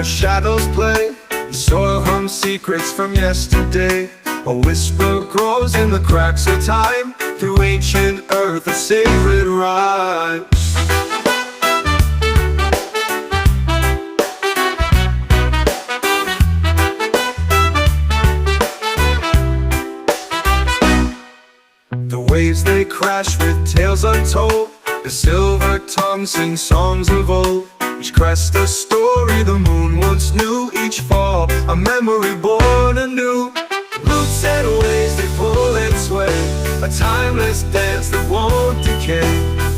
shadows play. The soil hums secrets from yesterday. A whisper grows in the cracks of time. Through ancient earth, a sacred rhyme. The waves they crash with tales untold. The silver tongue sings songs of old. Each crest a story the moon once knew. Each fall a memory born anew. Roots and waves they pull and sway. A timeless dance that won't decay.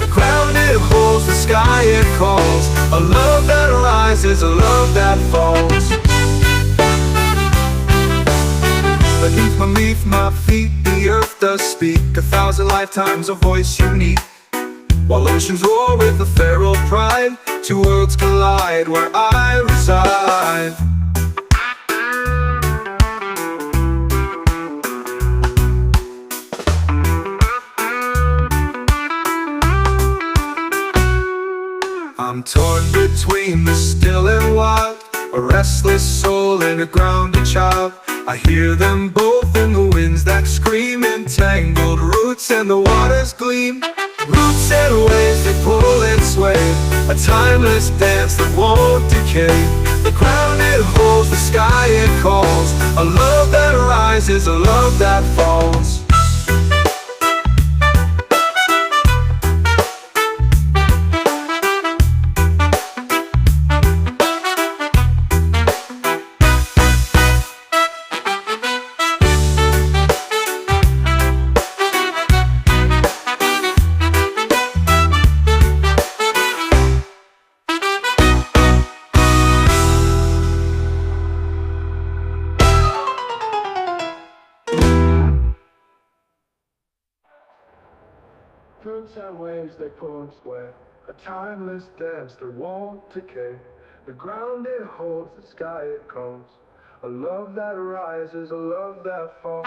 The ground it holds, the sky it calls. A love that rises, a love that falls. Beneath my feet, the earth does speak. 1,000 lifetimes, a voice unique. While oceans roar with a feral pride, two worlds collide where I reside. I'm torn between the still and wild, a restless soul and a grounded child. I hear them both in the winds that scream. Entangled roots and the waters gleam. Roots and waves that pull and sway. A timeless dance that won't decay. The ground it holds, the sky it calls. A love that rises, a love that falls. Roots and waves they pull and sway. A timeless dance that won't decay. The ground it holds, the sky it calls. A love that rises, a love that falls.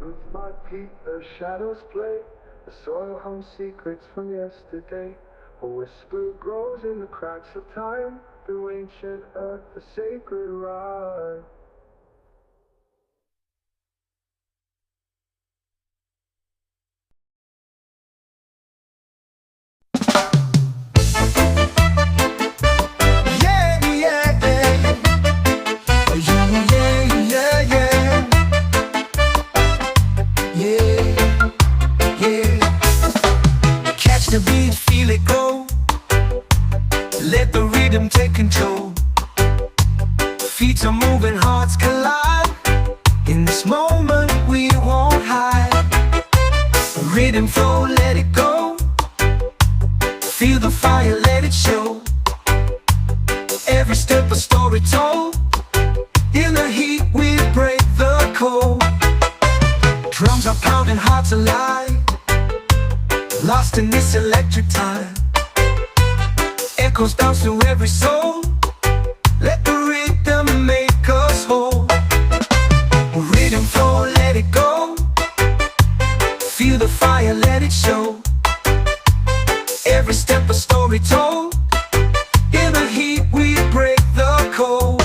With my feet the shadows play. The soil hums secrets from yesterday. A whisper grows in the cracks of time. Through ancient earth, the sacred rhyme. The beat, feel it grow. Let the rhythm take control. Feet are moving, hearts collide. In this moment we won't hide. Rhythm flow, let it go. Feel the fire, let it show. Every step a story told. In the heat we break the cold. Drums are pounding, hearts alive. Lost in this electric time. Echoes bounce through every soul. Let the rhythm make us whole. Rhythm flow, let it go. Feel the fire, let it show. Every step a story told. In the heat we break the cold.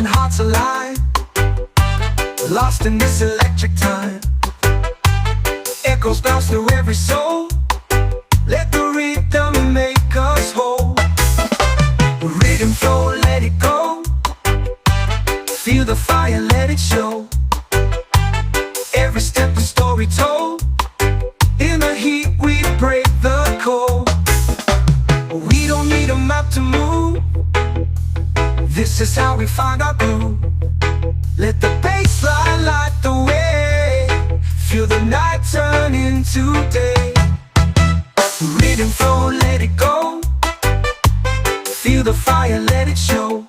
Hearts alive, lost in this electric time. Echoes bounce through every soul. Let the rhythm make us whole. is how we find our groove. Let the bass line light the way. Feel the night turn into day. Rhythm flow, let it go. Feel the fire, let it show.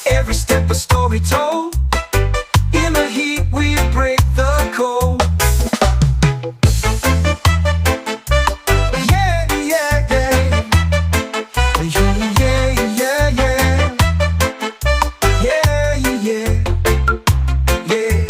Every step a story told. In the heat we break the code. Yeah, yeah, yeah. Yeah, yeah, yeah, yeah. Yeah, yeah, yeah.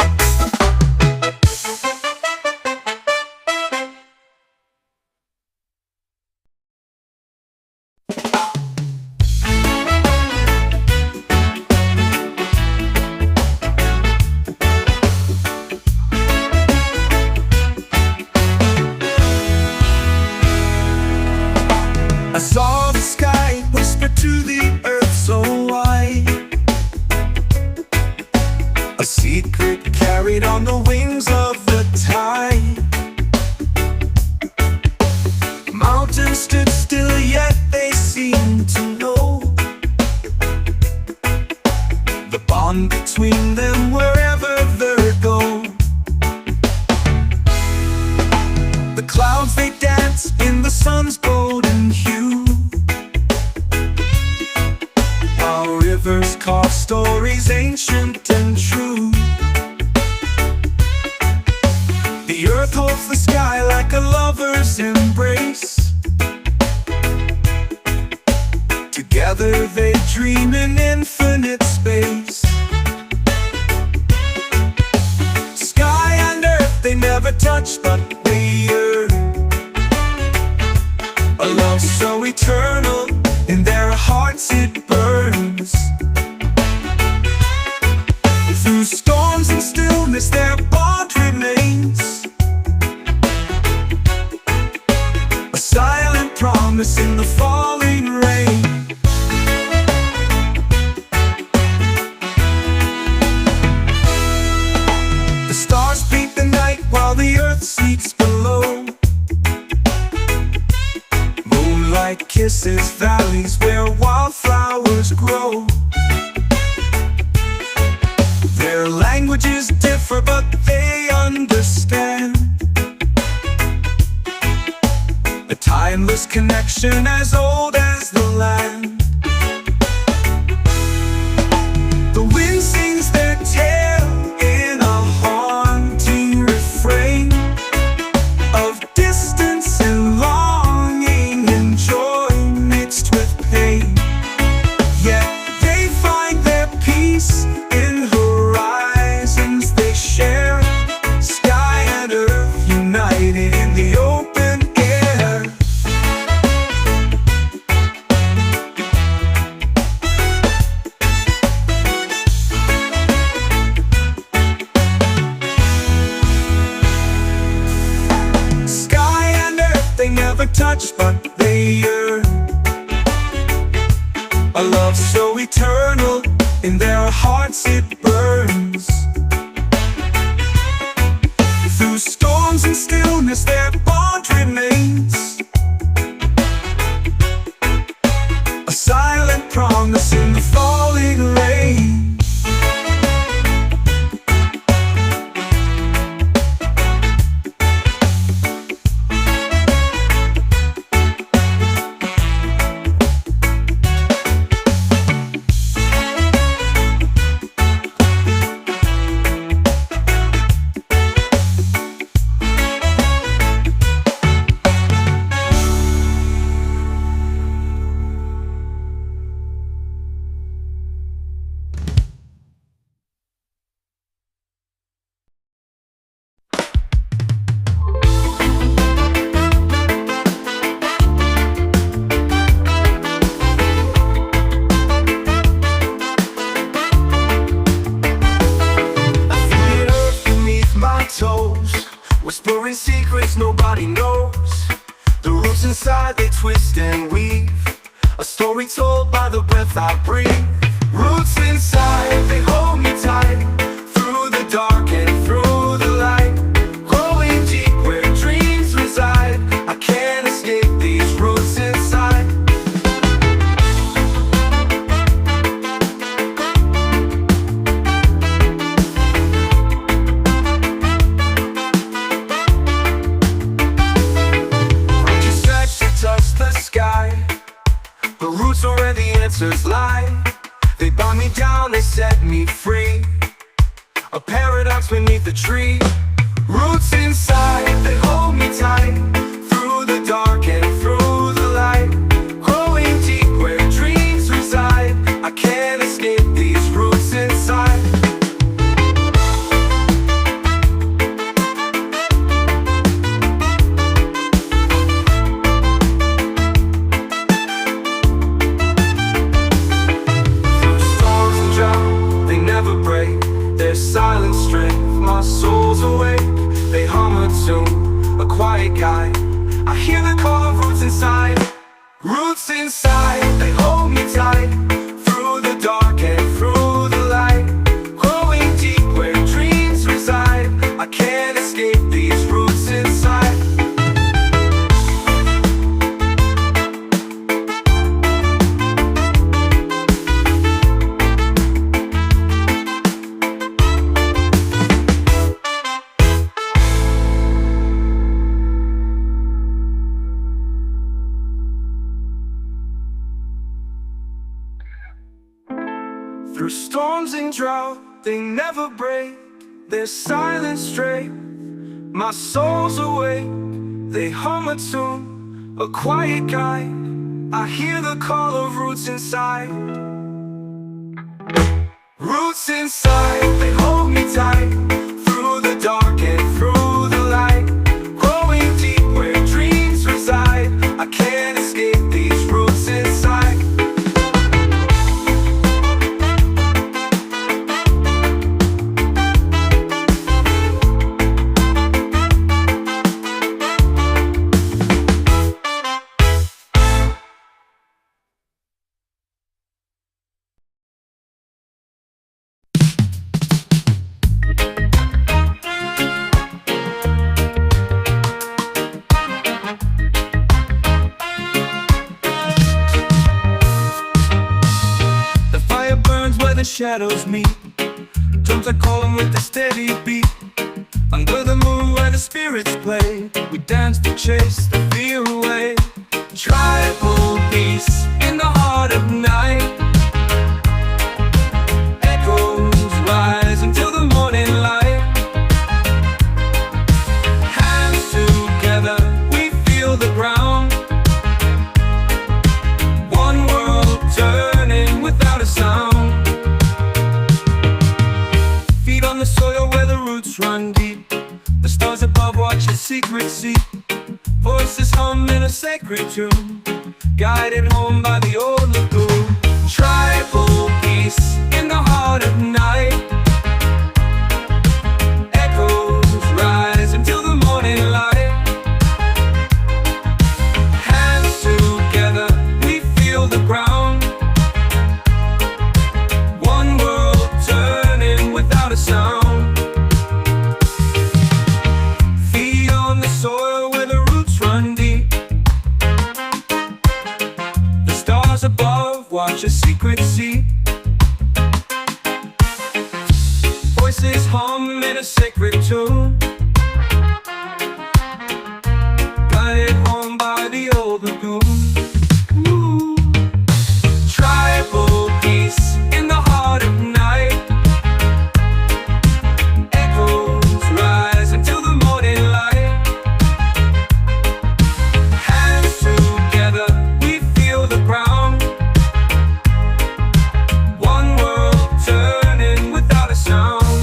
I saw the sky whisper to the earth so wide. A secret carried on the wings of the tide. Mountains stood still, yet they seemed to know the bond between them wherever they go. The clouds they dance in the sun's golden hue. Our rivers carve stories ancient and true. The earth holds the sky like a lover's embrace. Together they dream in infinite space. Sky and earth they never touch, but they yearn. A love so eternal, in their hearts it burns. Through storms and stillness their bond remains. A silent promise in the falling rain. The stars paint the night while the earth sleeps below. Moonlight kisses valleys where wildflowers grow. Their languages differ, but they understand. A timeless connection as old as the land. The wind sings their tale in a haunting refrain of distance and longing and joy mixed with pain. Yet they find their peace in horizons they share. Sky and earth united in the open air. Sky and earth they never touch, but they yearn. A love so eternal, in their hearts it burns. Through storms and stillness their bond remains. A silent promise in the falling rain. Whispering secrets nobody knows. The roots inside they twist and weave. A story told by the breath I breathe. Roots inside, they hold me tight. Through the dark and through the light. Growing deep where dreams reside. I can't escape these roots inside. answers lie. They bound me down, they set me free. A paradox beneath the tree. Roots inside, they hold me tight. Through the dark and through the light. Growing deep where dreams reside. I can't escape these roots inside. Through storms and drought, they never break. Their silent strength, my soul's awake. They hum a tune, a quiet guide. I hear the call of roots inside. Roots inside, they hold me tight. Through the dark and through the light. Growing deep where dreams reside. I can't escape these roots inside. Through storms and drought, they never break. Their silence straight, my soul's awake. They hum a tune, a quiet guide. I hear the call of roots inside. Roots inside, they hold me tight. Through the dark and through the light. Growing deep where dreams reside. I can't escape these roots inside. The shadows meet. Drums are calling with a steady beat. Under the moon where the spirits play, we dance to chase the fear away. Tribal peace in the heart of night. Echoes rise until the morning light. Hands together, we feel the ground. One world turning without a sound. On the soil where the roots run deep. The stars above watch a secret seat. Voices hum in a sacred tune, guided home by the old lagoon. Tribal peace in the heart of night. Echoes rise until the morning light. Hands together, we feel the ground. One world turning without a sound. Feet on the soil where the roots run deep. The stars above watch a secret seat. Voices hum in a sacred tune, guided home by the old lagoon. Ooh. Tribal peace in the heart of night. Echoes rise until the morning light. Hands together, we feel the ground. One world turning without a sound.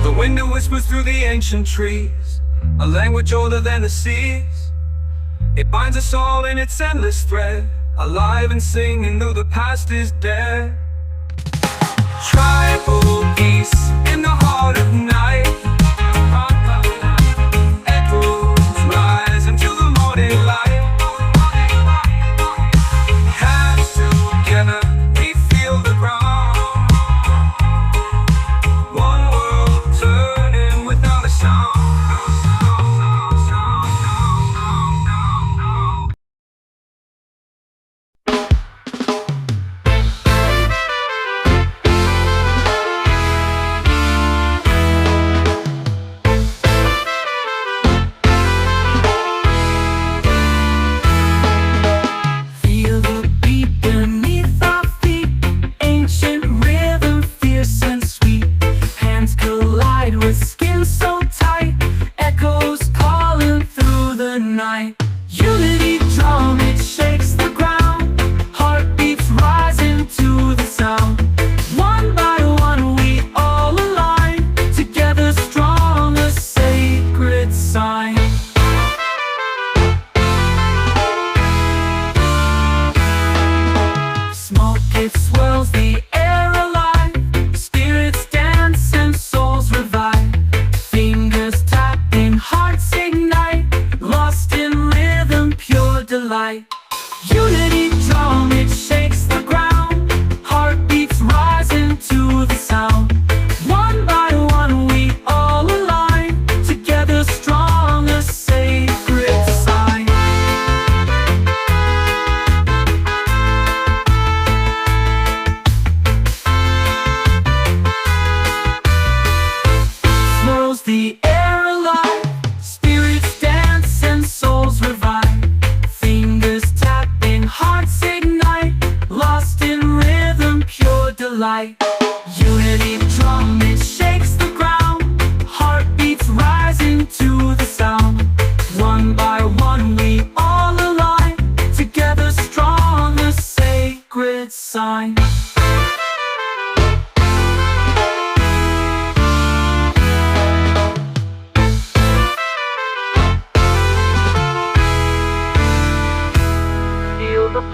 The wind whispers through the ancient trees, a language older than the seas. It binds us all in its endless thread, alive and singing though the past is dead. Tribal peace in the heart of night. Echoes rise until the morning light. Hands together, we feel the ground. One world turning without a sound.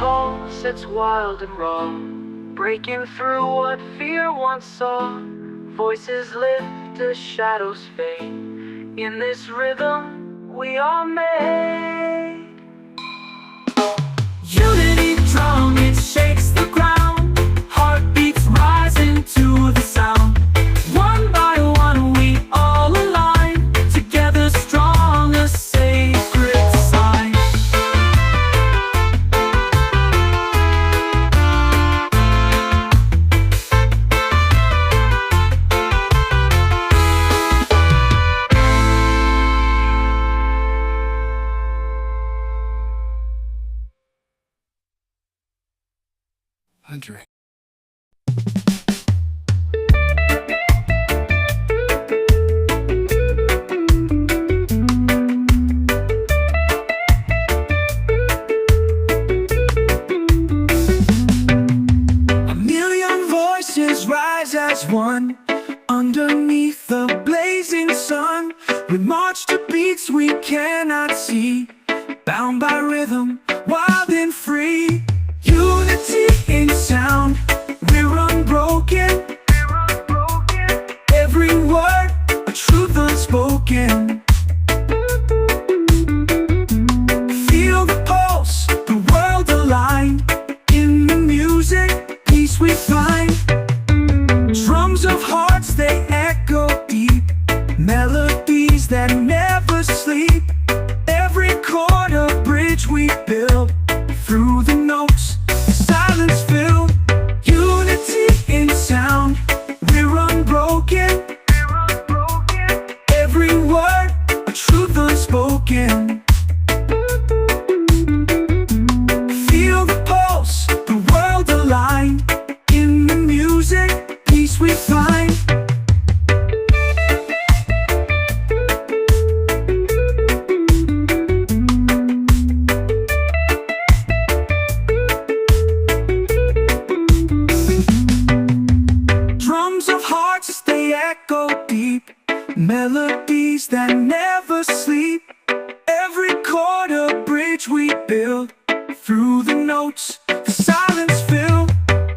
pulse, it's wild and raw, breaking through what fear once saw. Voices lift as shadows fade. In this rhythm we are made. Unity drum, it shakes the ground. Heartbeats rising to the sound. One by one we all align, together strong, a sacred sign. Irie. A million voices rise as one underneath the blazing sun. We march to beats we cannot see, bound by rhythm, wild and free. Unity in sound, we're unbroken. Every word, a truth unspoken. Feel the pulse, the world aligned. In the music, peace we find. Drums of hearts, they echo deep. Melodies that never sleep. Every chord a bridge we build. Through the notes, silence filled. Unity in sound, we're unbroken. Every word, a truth unspoken. Feel the pulse, the world aligned. In the music, peace we find. Drums of hearts, they echo deep. Melodies that never sleep. Every chord a bridge we build. Through the notes, the silence filled.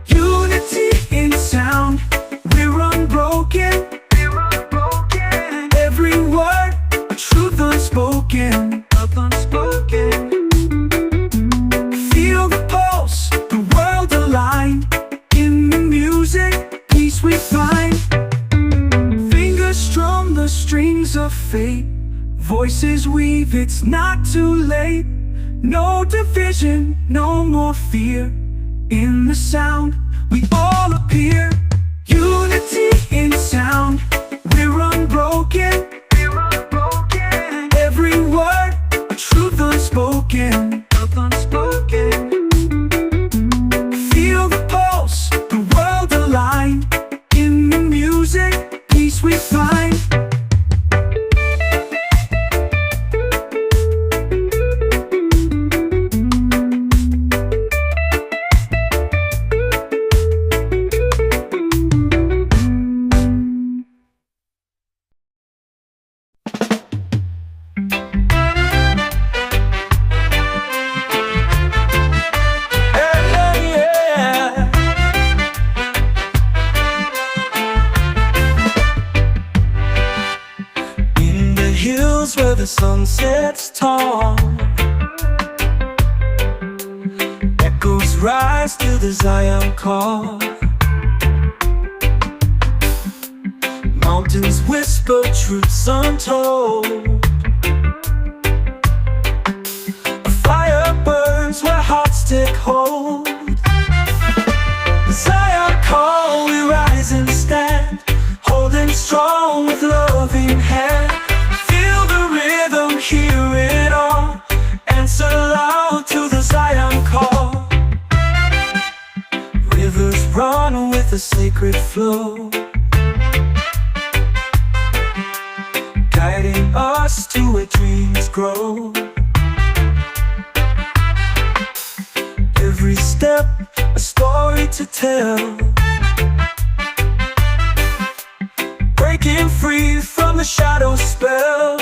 Unity in sound, we're unbroken. Every word, a truth unspoken. Feel the pulse, the world aligned. In the music, peace we find. Fingers strum the strings of fate. Voices weave, it's not too late. No division, no more fear. In the sound, we all appear. Unity in sound, we're unbroken. Every word, a truth unspoken. Feel the pulse, the world aligned. In the music, peace we find. Where the sun sets tall, echoes rise to the Zion call. Mountains whisper truths untold. A fire burns where hearts take hold. The Zion call, we rise and stand, holding strong with loving hand. Hear it all, answer loud to the Zion call. Rivers run with a sacred flow, guiding us to where dreams grow. Every step, a story to tell, breaking free from the shadow spell.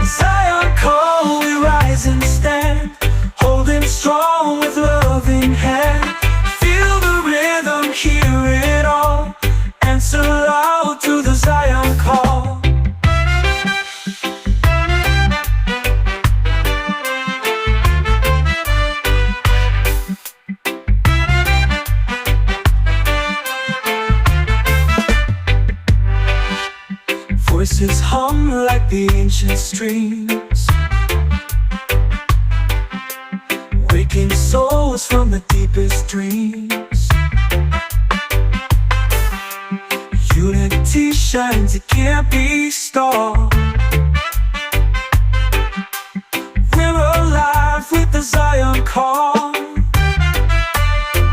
Zion call, we rise and stand, holding strong the ancient streams, waking souls from the deepest dreams. Unity shines, it can't be stopped. We're alive with the Zion call.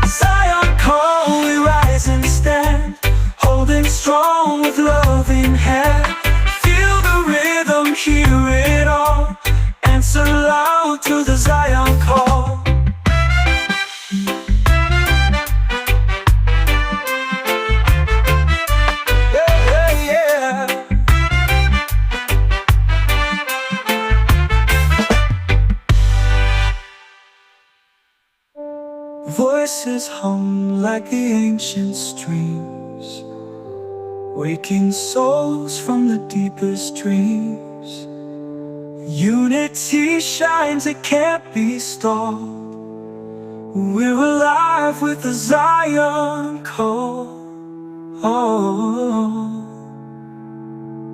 Zion call, we rise and stand, holding strong with love in hand. Feel the rhythm, hear it all, answer loud to the Zion call. Voices hum like the ancient streams, waking souls from the deepest dreams. Unity shines, it can't be stopped. We're alive with the Zion call.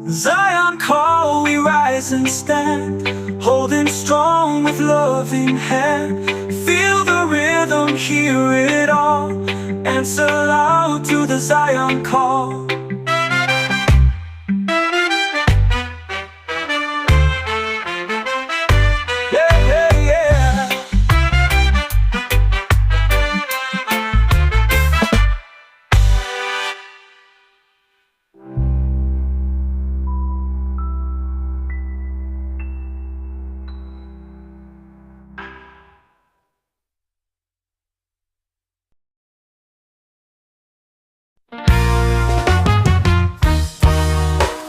Zion call, we rise and stand, holding strong with love in hand. Feel the rhythm, hear it all, answer loud to the Zion call.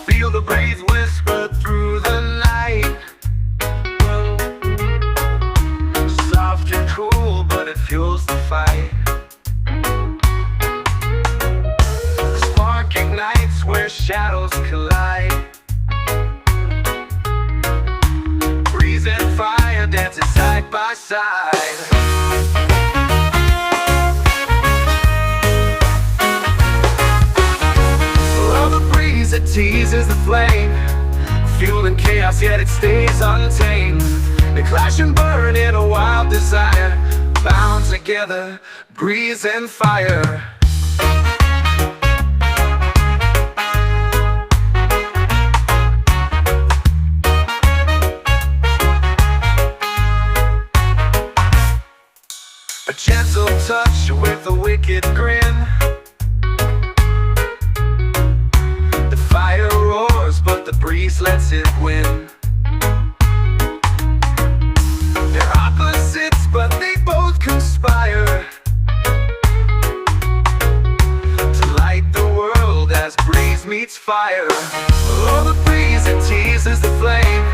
Feel the breeze whisper through the night. Soft and cool, but it fuels the fight. Spark ignites where shadows collide. Breeze and fire dancing side by side. It teases the flame, fueling chaos, yet it stays untamed. They clash and burn in a wild desire, bound together, breeze and fire. A gentle touch with a wicked grin. Fire roars, but the breeze lets it win. They're opposites, but they both conspire to light the world as breeze meets fire. Oh, the breeze, it teases the flame,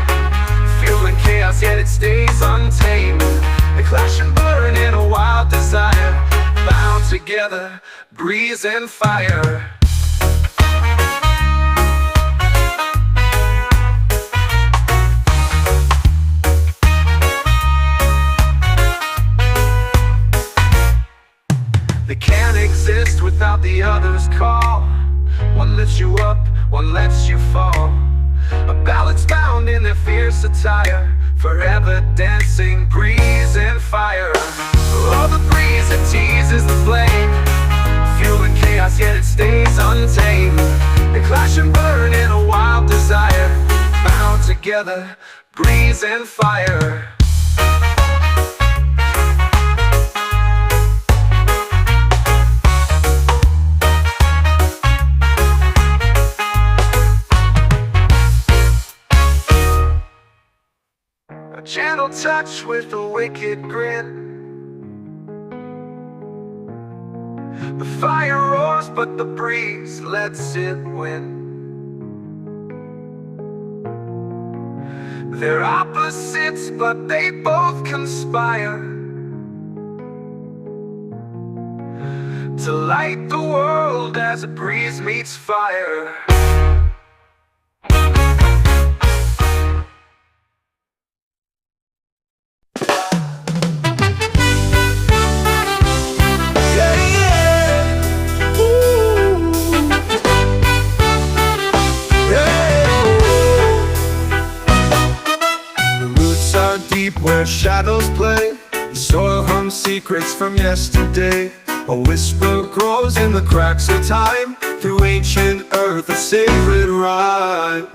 fueling chaos, yet it stays untamed. They clash and burn in a wild desire, bound together, breeze and fire. They can't exist without the other's call. One lifts you up, one lets you fall. A balance bound in their fierce attire, forever dancing, breeze and fire. Oh, the breeze, it teases the flame, fueling chaos, yet it stays untamed. They clash and burn in a wild desire, bound together, breeze and fire. A gentle touch with a wicked grin. The fire roars, but the breeze lets it win. They're opposites, but they both conspire to light the world as a breeze meets fire. are deep where shadows play. The soil hums secrets from yesterday. A whisper grows in the cracks of time. Through ancient earth, a sacred rhyme.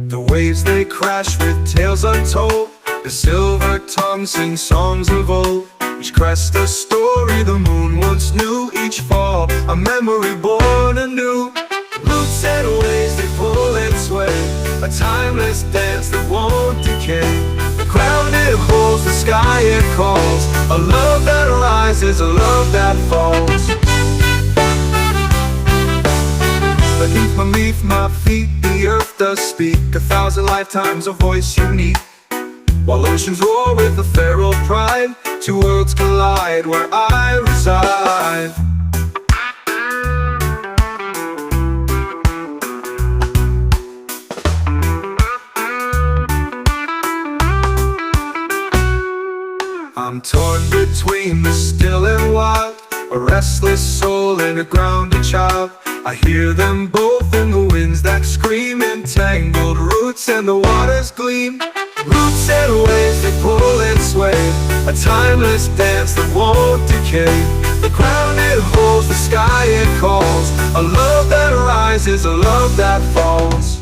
The waves they crash with tales untold. The silver tongue sings songs of old. Each crest a story the moon once knew. Each fall a memory born anew. Roots and waves they pull and sway. A timeless dance that won't decay. The ground it holds, the sky it calls. A love that rises, a love that falls. Beneath my feet, the earth does speak. 1,000 lifetimes, a voice unique. While oceans roar with a feral pride, two worlds collide where I reside. I'm torn between the still and wild, a restless soul and a grounded child. I hear them both in the winds that scream. Entangled roots and the waters gleam. Roots and waves they pull and sway. A timeless dance that won't decay. The ground it holds, the sky it calls. A love that rises, a love that falls.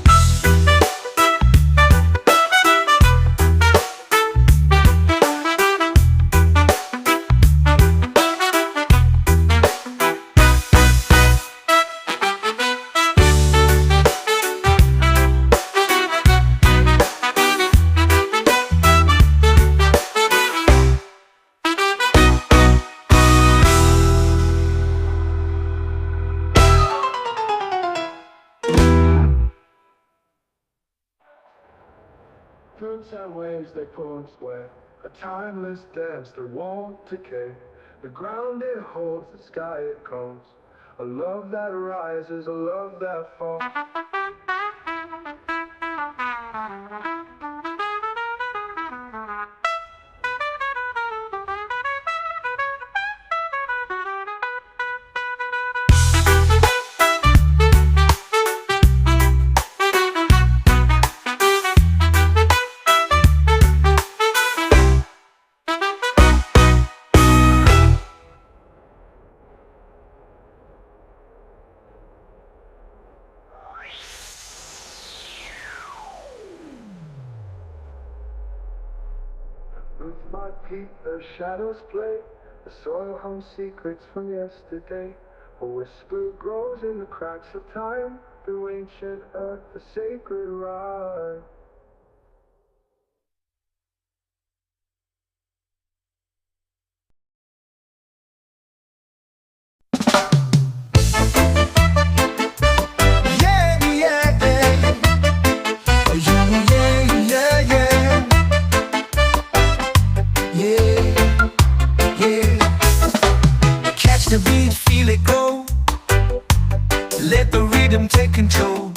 Roots and waves they pull and sway. A timeless dance that won't decay. The ground it holds, the sky it calls. A love that rises, a love that falls. With my feet the shadows play. The soil hums secrets from yesterday. A whisper grows in the cracks of time. Through ancient earth, the sacred rhyme. The beat, feel it go. Let the rhythm take control.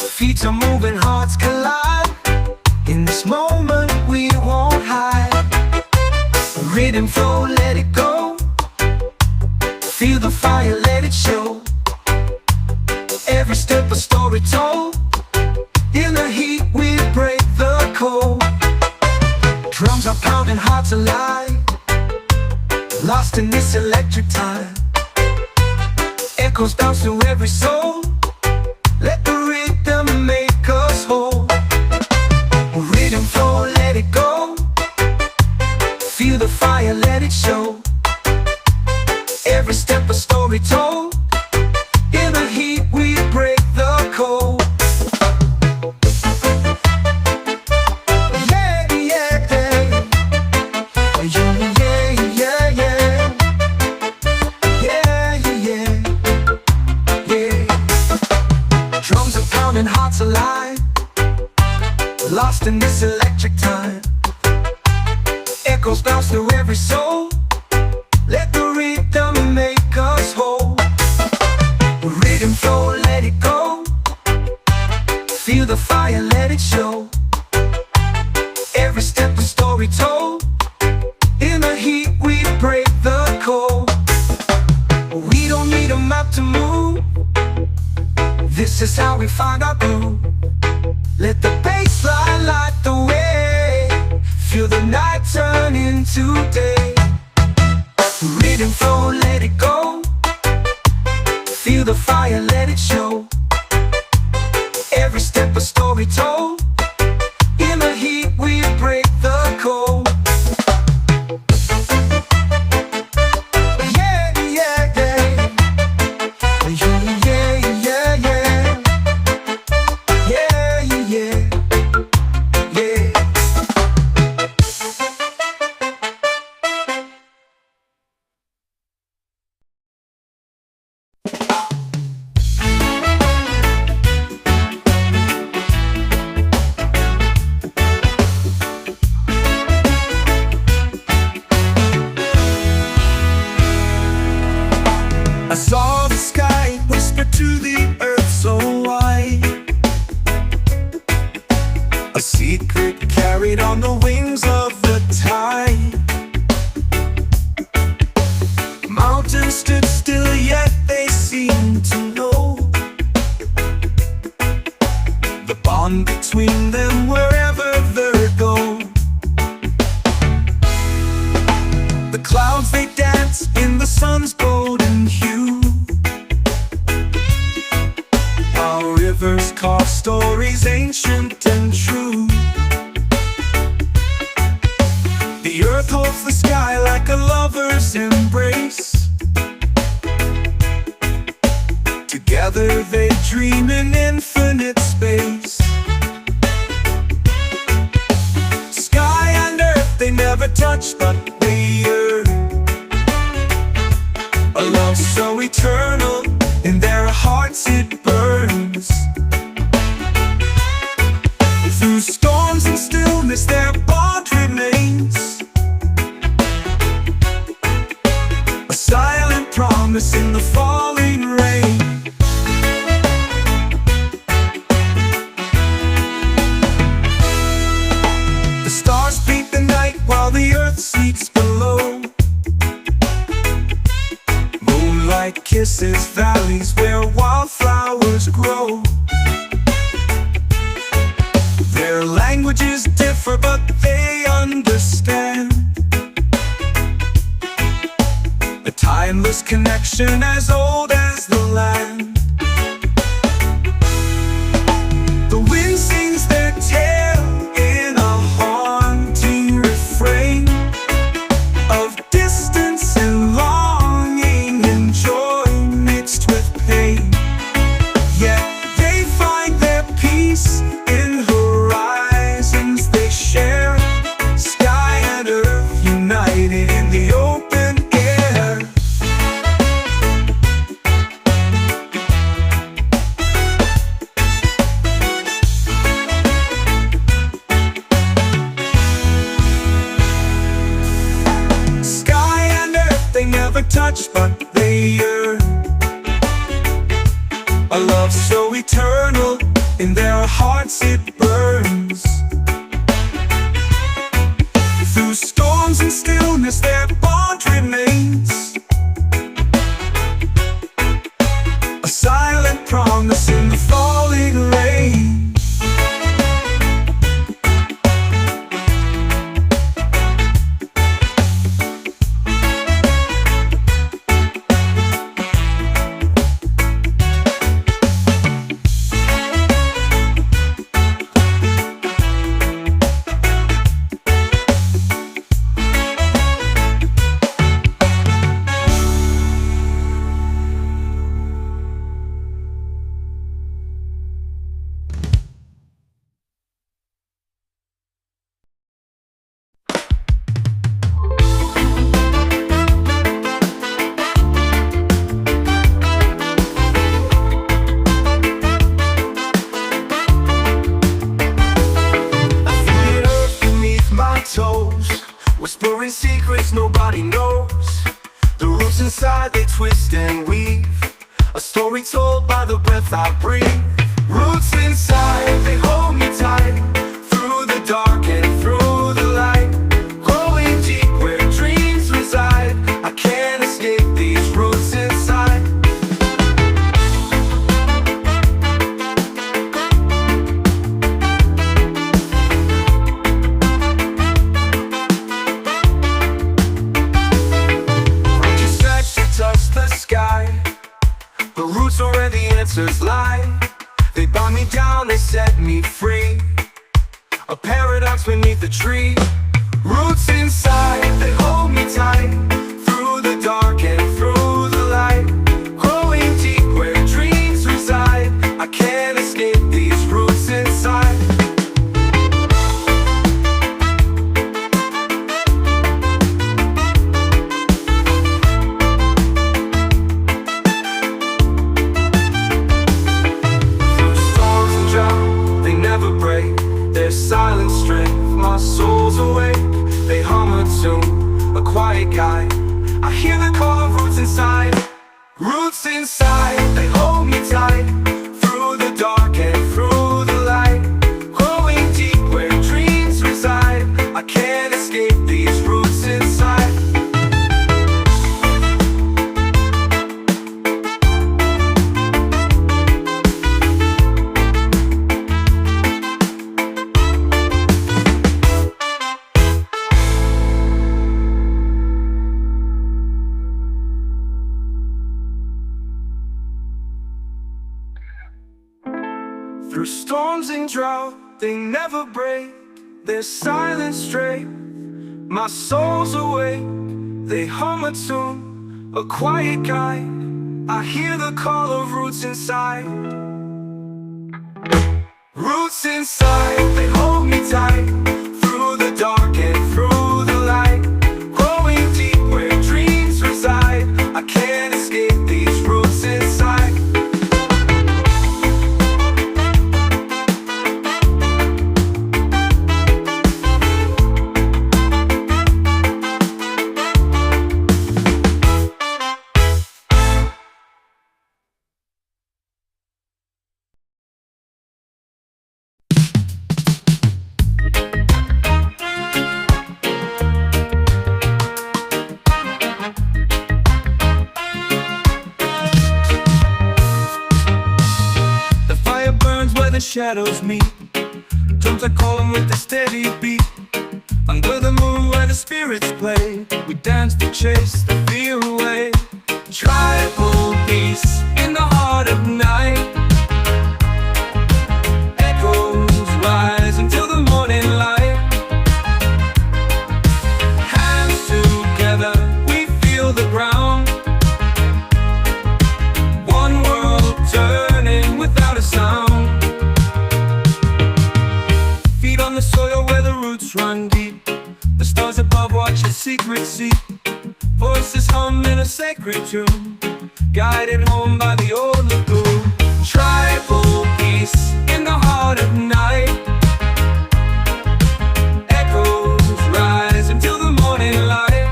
Feet are moving, hearts collide. In this moment we won't hide. Rhythm flow, let it go. Feel the fire, let it show. Every step a story told. In the heat we break the cold. Drums are pounding, hearts alive. Lost in this electric time. Echoes bounce through every soul. Let the rhythm make us whole. Rhythm flow, let it go. Feel the fire, let it show. Every step a story told. In the heat we break the cold. Hearts alive, lost in this electric time. Echoes bounce through every soul. Let the rhythm make us whole. Rhythm flow, let it go. Feel the fire, let it show. Every step a story told. In the heat we break the This is how we find our groove. Let the bass line light the way. Feel the night turn into day. Rhythm flow, let it go. Feel the fire, let it show. Every step a story told. In the heat we break the cold. Yeah, yeah, yeah. Yeah, yeah, yeah. Yeah, yeah, yeah. I saw the sky whisper to the earth so wide. A secret carried on the wings of the tide. Mountains stood still, yet they seemed to know the bond between them wherever they go. The clouds they dance in the sun's golden hue. Our rivers carve stories ancient and true. The earth holds the sky like a lover's embrace. Together they dream in infinite space. Sky and earth they never touch, but they yearn. A love so eternal, in their hearts it burns. Through storms and stillness their bond remains. A silent promise in the falling rain. The stars paint the night while the earth sleeps below. Moonlight kisses valleys where wildflowers grow. Their languages differ, but they understand. A timeless connection as old as the land. The wind sings their tale in a haunting refrain of distance and longing and joy mixed with pain. Yet they find their peace in horizons they share. Sky and earth united in the open air. Sky and earth they never touch, but they yearn. A love so eternal, in their hearts it burns. Through storms and stillness their bond remains. A silent promise in the falling rain. Whispering secrets nobody knows. The roots inside they twist and weave. A story told by the breath I breathe. Roots inside, they hold me tight. Through the dark and through the light. Growing deep where dreams reside. I can't escape these roots inside. answers lie. They bound me down, they set me free. A paradox beneath the tree. Roots inside, they hold me tight. Through the dark and through the light. Growing deep where dreams reside. I can't escape these roots inside. Through storms and drought, they never break. Their silent strength, my soul's awake. They hum a tune, a quiet guide. I hear the call of roots inside. Roots inside, they hold me tight. Through the dark and through the light. Growing deep where dreams reside. I can't escape these roots inside. Through storms and drought, they never break. Their silent straight, my soul's awake. They hum a tune, a quiet guide. I hear the call of roots inside. Roots inside, they hold me tight. Through the dark and through the light. Growing deep where dreams reside. I can't escape these roots inside. The shadows meet. Drums are calling with a steady beat. Under the moon where the spirits play, we dance to chase the fear away. Tribal peace in the heart of night. Echoes rise until the morning light. Hands together, we feel the ground. One world turning without a sound. On the soil where the roots run deep. The stars above watch a secret seat. Voices hum in a sacred tune, guided home by the old lagoon. Tribal peace in the heart of night. Echoes rise until the morning light.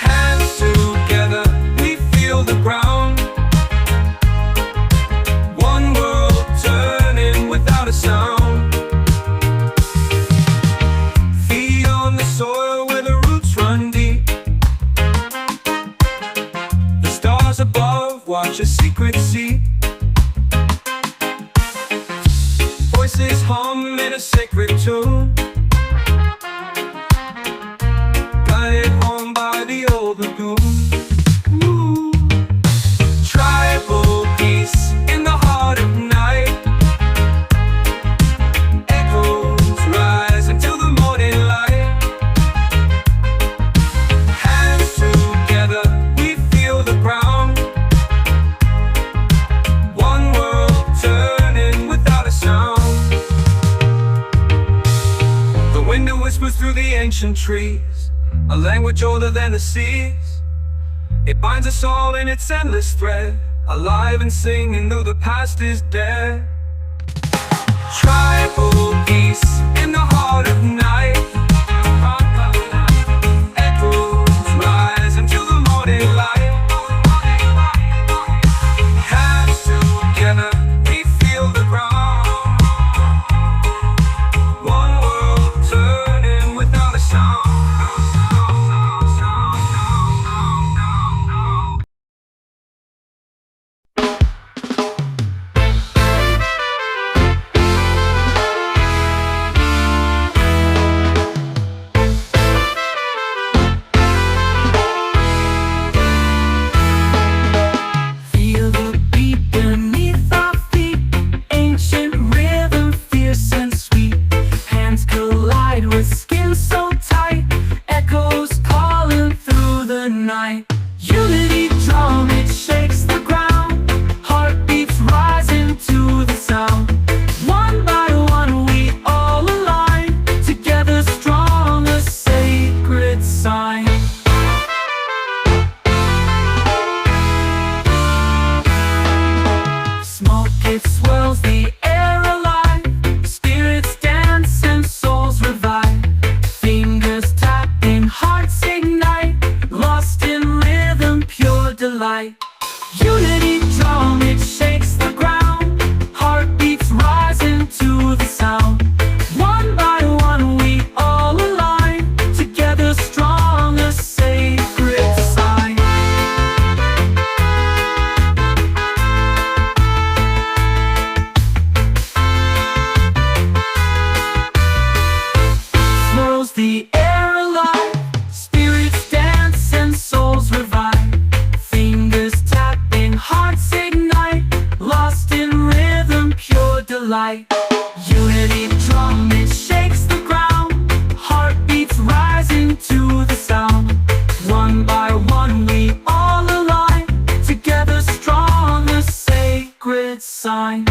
Hands together, we feel the ground. One world turning without a sound. Feet on the soil where the roots run deep. The stars above watch a secret seat. Voices hum in a sacred tune, guided home by the old lagoon. Ooh. Tribal peace in the heart of night. Echoes rise until the morning light. Hands together, we feel the ground. One world turning without a sound. The wind whispers through the ancient trees, a language older than the seas. It binds us all in its endless thread, alive and singing though the past is dead. Tribal peace in the heart of night. Echoes rise until the morning light. Hands together, we feel the ground. One world turning without a sound. delight. Unity drum, it shakes the ground. Heartbeats rising to the sound. One by one we all align. Together strong, a sacred sign. Swirls the air alive. Spirits dance and souls revive. Fingers tapping, hearts ignite. Lost in rhythm, pure delight. Unity drum, it shakes the ground. Heartbeats rising to the sound. One by one we all align. Together strong, a sacred sign.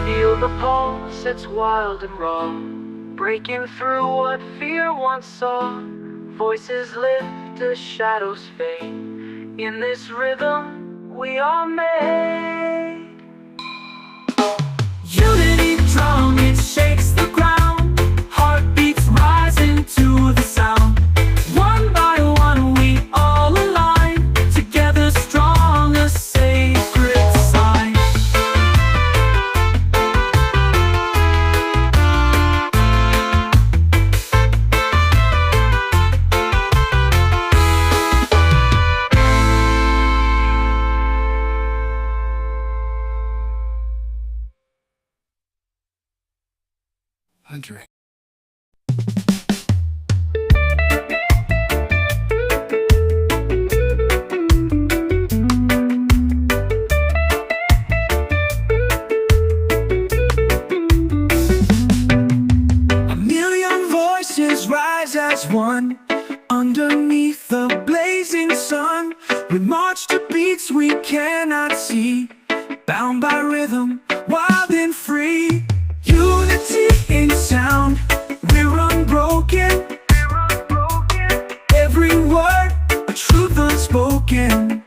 Feel the pulse, it's wild and raw, breaking through what fear once saw. Voices lift as shadows fade. In this rhythm we are made. Unity drum, it shakes the ground. Heartbeats rising to the sound. One by one we all align. Together strong, a sacred sign. Andre. A million voices rise as one. Underneath the blazing sun, we march to beats we cannot see. Bound by rhythm, wild and free. Unity in sound, we're unbroken. Every word, a truth unspoken.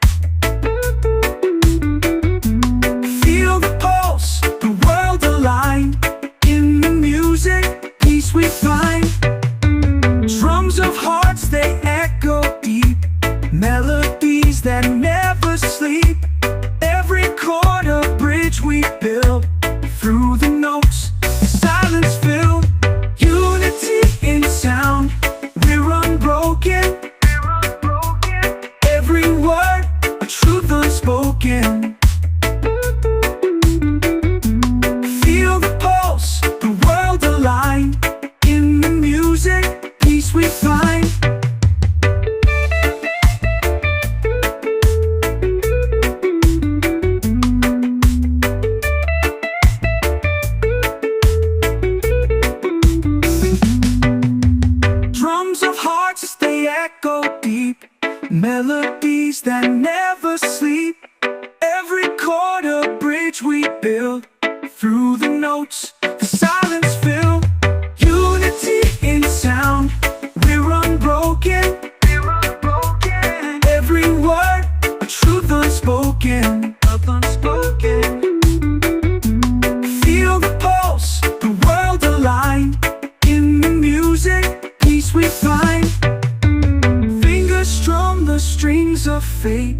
Feel the pulse, the world aligned. In the music, peace we find. Drums of hearts, they echo deep. Melodies that never sleep. Every chord a bridge we build. Through the notes, silence filled. Unity in sound, we're unbroken. Every word, a truth unspoken. Feel the pulse, the world aligned. In the music, peace we find. Drums of hearts, they echo deep. Melodies that never sleep. Every chord a bridge we build. Through the notes, the silence filled. Unity in sound, we're unbroken. Every word, a truth unspoken. Feel the pulse, the world aligned. In the music, peace we find. Fingers strum the strings of fate.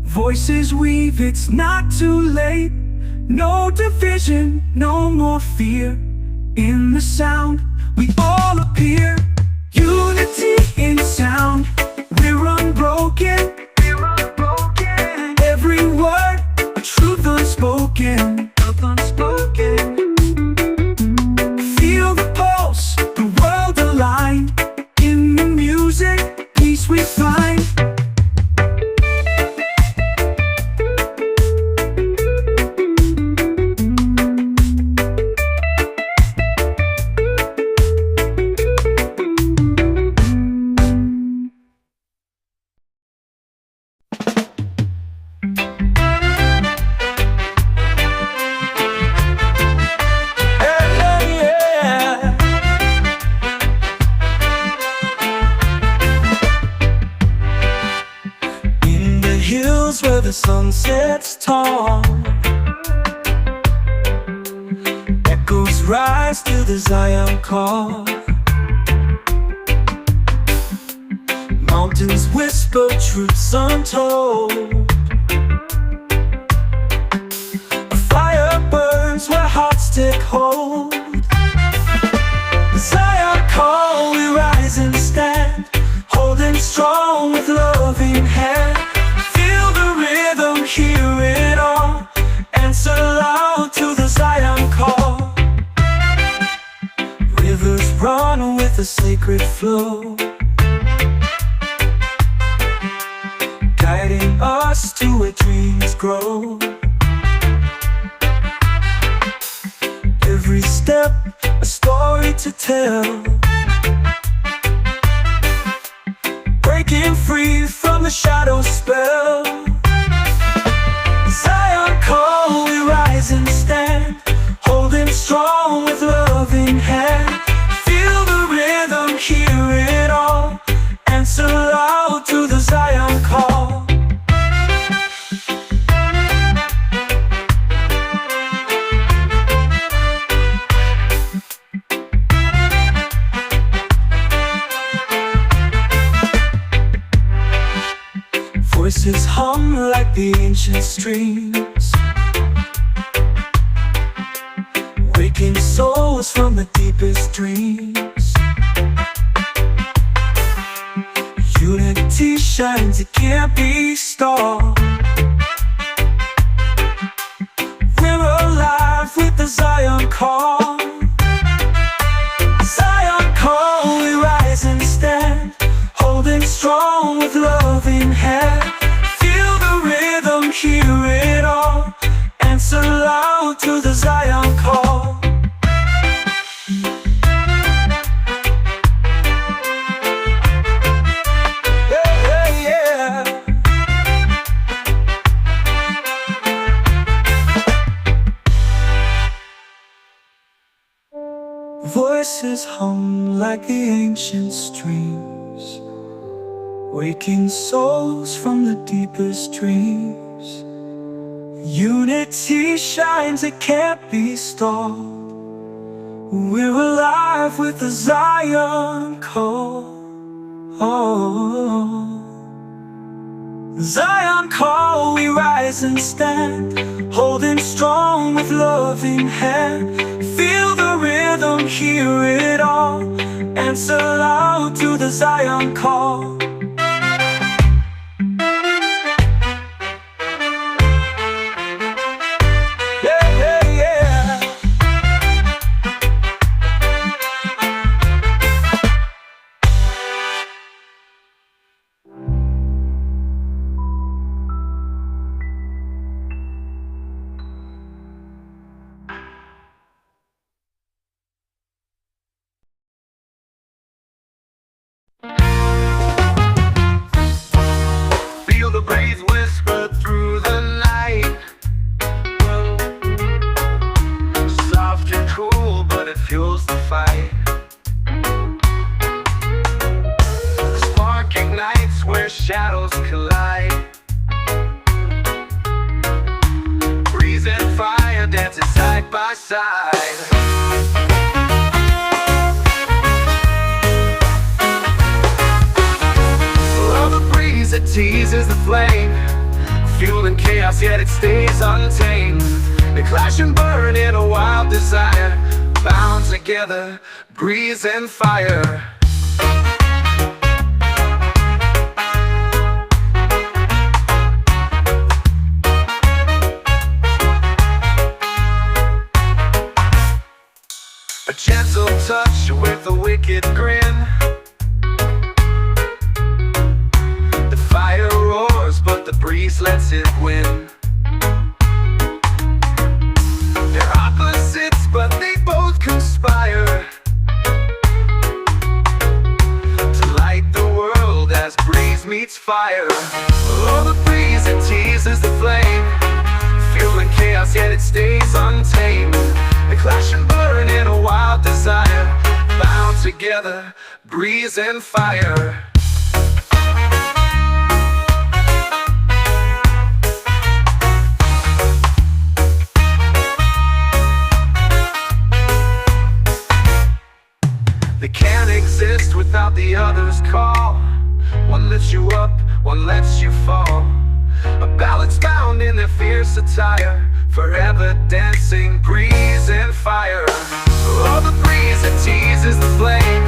Voices weave, it's not too late. No division, no more fear. In the sound, we all appear. Unity in sound, we're unbroken. Every word, a truth unspoken. Feel the pulse, the world aligned. In the music, peace we find. Where the sun sets tall, rise to the Zion call. Mountains whisper truths untold. A fire burns where hearts take hold. The Zion call, we rise and stand, holding strong with loving hand. Feel the rhythm, hear it all, answer loud to the Zion call. Rivers run with a sacred flow, guiding us to where dreams grow. Every step, a story to tell, breaking free from the shadow spell. Zion call, we rise and stand, holding strong with loving hand. Feel the rhythm, hear it all, answer loud to the Zion call. Voices hum like the ancient streams, waking souls from the deepest dreams. Unity shines, it can't be stopped. We're alive with the Zion call. Zion call, we rise and stand, holding strong with loving hand. Feel the rhythm, hear it all, answer loud to the Zion call. Voices hum like the ancient streams, waking souls from the deepest dreams. Unity shines, it can't be stopped. We're alive with the Zion call. Zion call, we rise and stand, holding strong with loving hand. Feel the rhythm, hear it all, answer loud to the Zion call. Feel the breeze whisper through the night. Soft and cool, but it fuels the fight. Spark ignites where shadows collide. Breeze and fire dancing side by side. It teases the flame, fueling chaos, yet it stays untamed. They clash and burn in a wild desire, bound together, breeze and fire. A gentle touch with a wicked grin. Fire roars, but the breeze lets it win. They're opposites, but they both conspire to light the world as breeze meets fire. Oh, the breeze, it teases the flame, fueling chaos, yet it stays untamed. They clash and burn in a wild desire, bound together, breeze and fire. one lets you fall. A balance bound in their fierce attire, forever dancing, breeze and fire. Oh, the breeze that teases the flame,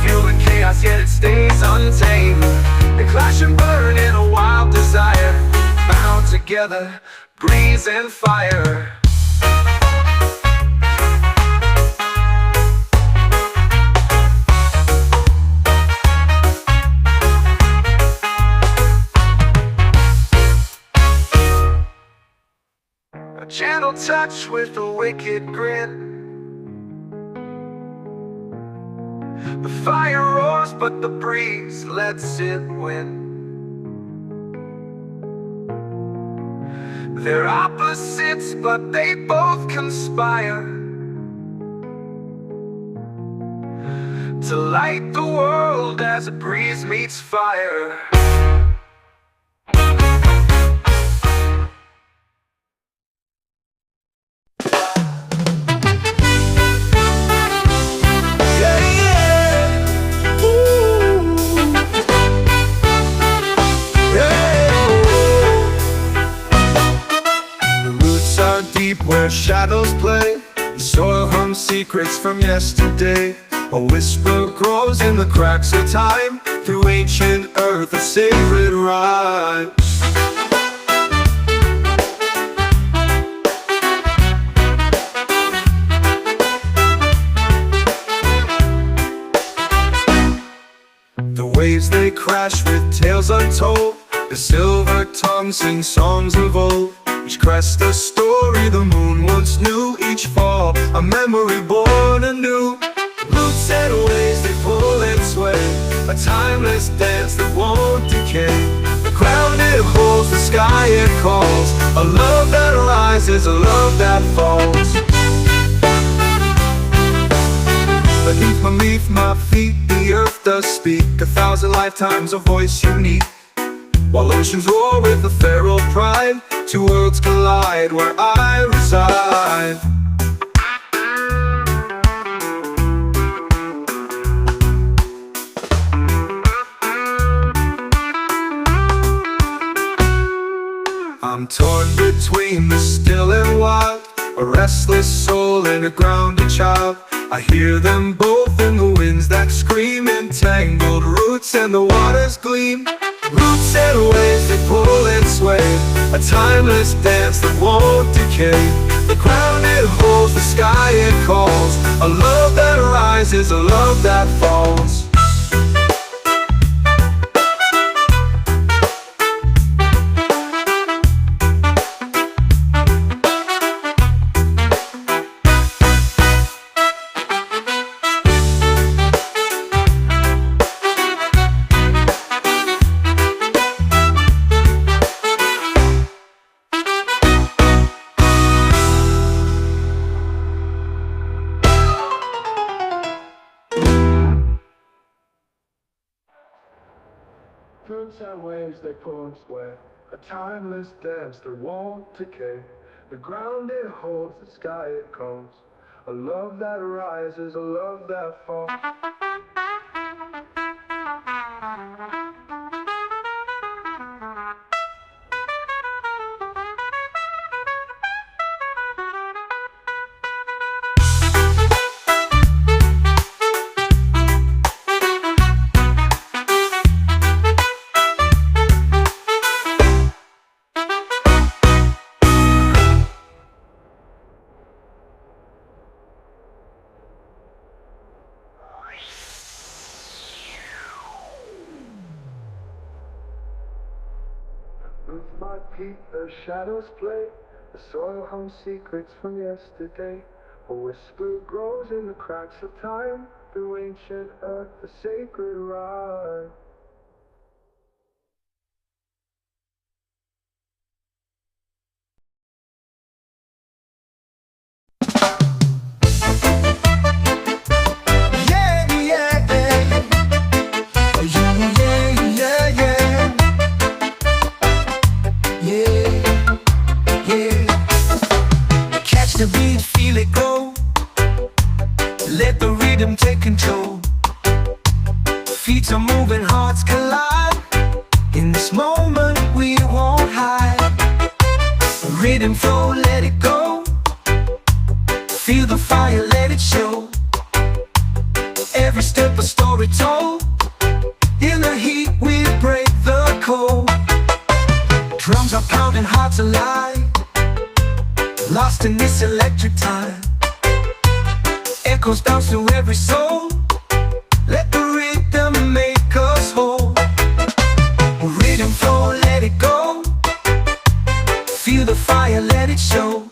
fueling chaos yet it stays untamed. They clash and burn in a wild desire, bound together, breeze and fire. A gentle touch with a wicked grin. The fire roars but the breeze lets it win. They're opposites but they both conspire to light the world as a breeze meets fire. Where shadows play, the soil hums secrets from yesterday. A whisper grows in the cracks of time, through ancient earth a sacred rhyme. The waves they crash with tales untold, the silver tongue sings songs of old. Each crest a story the moon once knew, each fall a memory born anew. Roots and waves they pull and sway, a timeless dance that won't decay. The ground it holds, the sky it calls, a love that rises, a love that falls. Beneath my feet the earth does speak, 1,000 lifetimes a voice unique. While oceans roar with a feral pride, two worlds collide where I reside. I'm torn between the still and wild, a restless soul and a grounded child. I hear them both in the winds that scream, entangled roots and the water's gleam. Roots and waves they pull and sway, a timeless dance that won't decay. The ground it holds, the sky it calls, a love that rises, a love that falls. Roots and waves they pull and sway, a timeless dance that won't decay. The ground it holds, the sky it calls, a love that rises, a love that falls. With my feet the shadows play, the soil hums secrets from yesterday. A whisper grows in the cracks of time, through ancient earth a sacred rhyme. The beat, feel it go. Let the rhythm take control. Feet are moving hard. Rhythm flow, let it go. Feel the fire, let it show. Every step a story told. In the heat we break the cold. Drums are pounding, hearts alive, lost in this electric time. Echoes bounce through every soul. Let the rhythm make us whole. Rhythm flow, let it go. Feel the fire, let it show.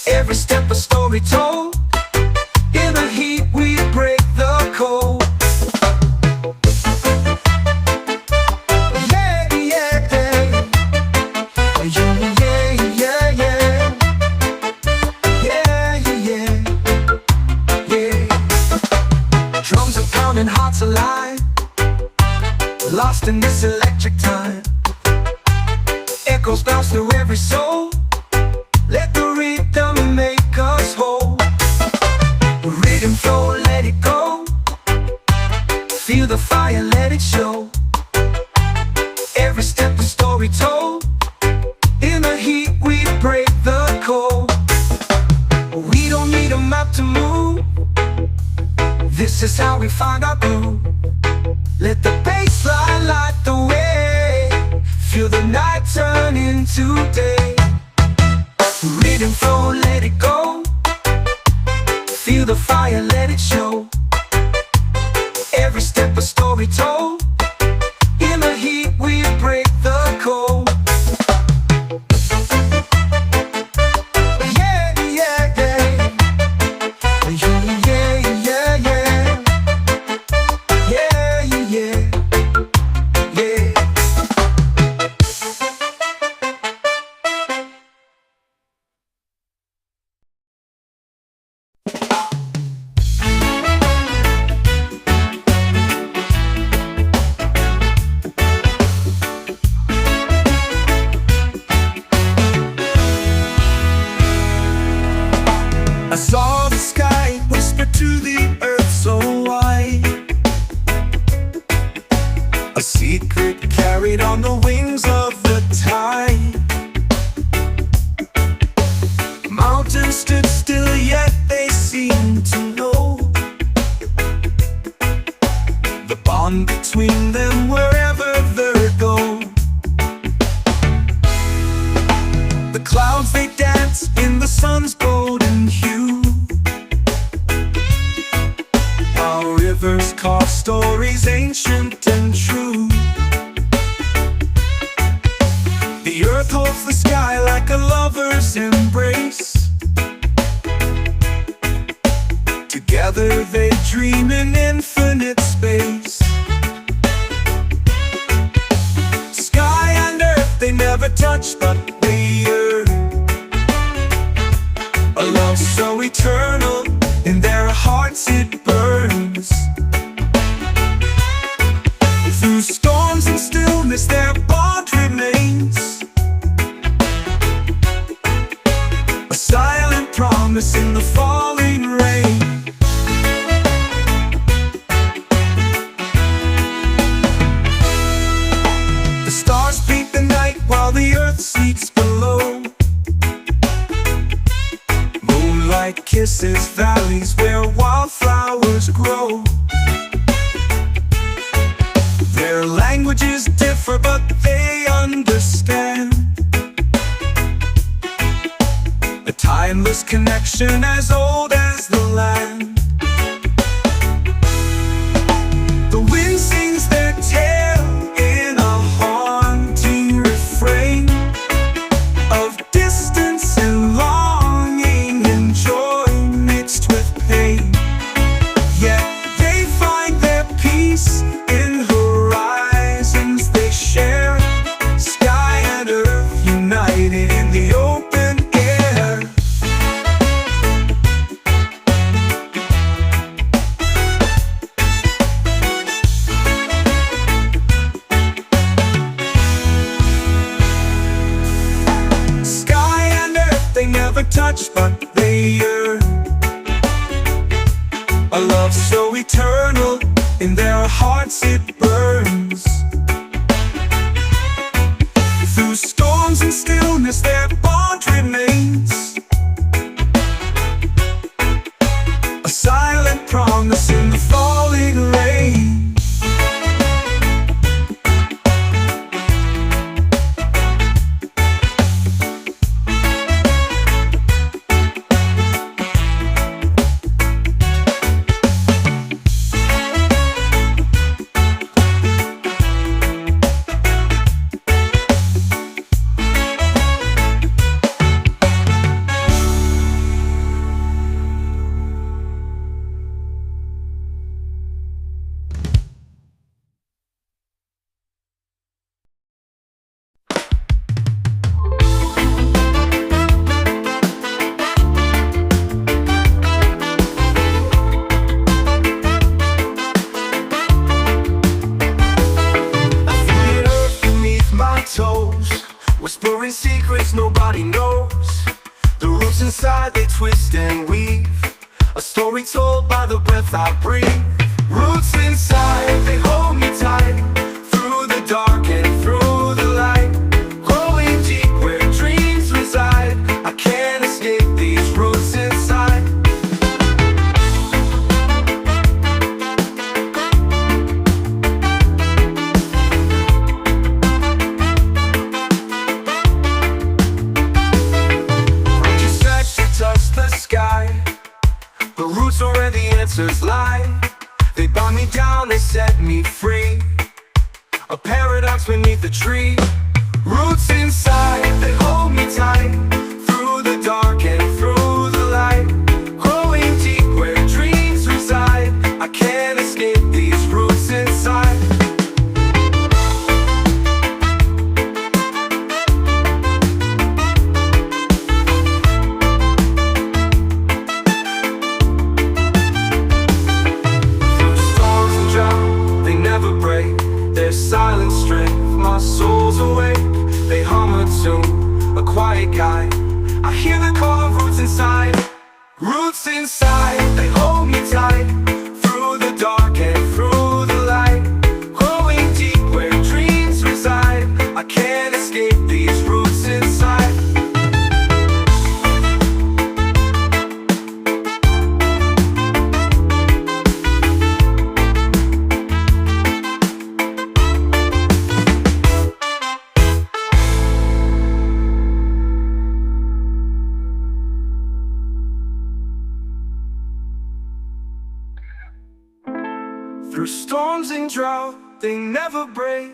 Every step a story told. In the heat we break the cold. Yeah, yeah, yeah. Yeah, yeah, yeah. Yeah, yeah, yeah. Drums are pounding, hearts alive, lost in this electric time. Echoes bounce through every soul. Let the rhythm make us whole. Rhythm flow, let it go. Feel the fire, let it show. Every step a story told. In the heat we break the cold. We don't need a map to move. This is how we find our groove. Let the bass line light the way. Feel the night turn into day. Rhythm flow, let it go. Feel the fire, let it show. Every step a story told. In the heat we break the cold. Yeah, yeah, yeah. Yeah, yeah, yeah. Yeah, yeah, yeah. I saw the sky whisper to the earth so wide. A secret carried on the wings of the tide. Mountains stood still, yet they seemed to know the bond between them wherever they go. The clouds, they dance in the sun's golden hue. Our rivers carve stories ancient and true. The earth holds the sky like a lover's embrace. Together they dream in infinite space. Sky and earth, they never touch but they yearn. A love so eternal, in their hearts it burns. Through storms and stillness their bond remains. A silent promise in the falling rain. The stars paint the night while the earth sleeps below. Moonlight kisses valleys where wildflowers grow. Their languages differ but they understand. A timeless connection as old as the land. The wind sings their tale in a haunting refrain of distance and longing and joy mixed with pain. Yet they find their peace in horizons they share. Sky and earth united in the open air. Sky and earth, they never touch but they yearn. A love so eternal, in their hearts it burns. Through storms and still stillness their bond remains, a silent promise in the falling rain. Whispering secrets nobody knows. The roots inside they twist and weave, a story told by the breath I breathe. Roots inside, they hold me tight, through the dark and through the light. Growing deep where dreams reside, I can't escape these roots inside. The roots are where the answers lie. They bind me down, they set me free, a paradox beneath the tree. Roots inside, they hold me tight, through the dark and through the light. Growing deep where dreams reside, I can't escape these roots inside. Silent strength, my soul's awake. They hum a tune, a quiet guide. I hear the call of roots inside. Roots inside, they hold me tight, through the dark and through the light. Growing deep where dreams reside, I can't escape these roots inside. Through storms and drought, they never break.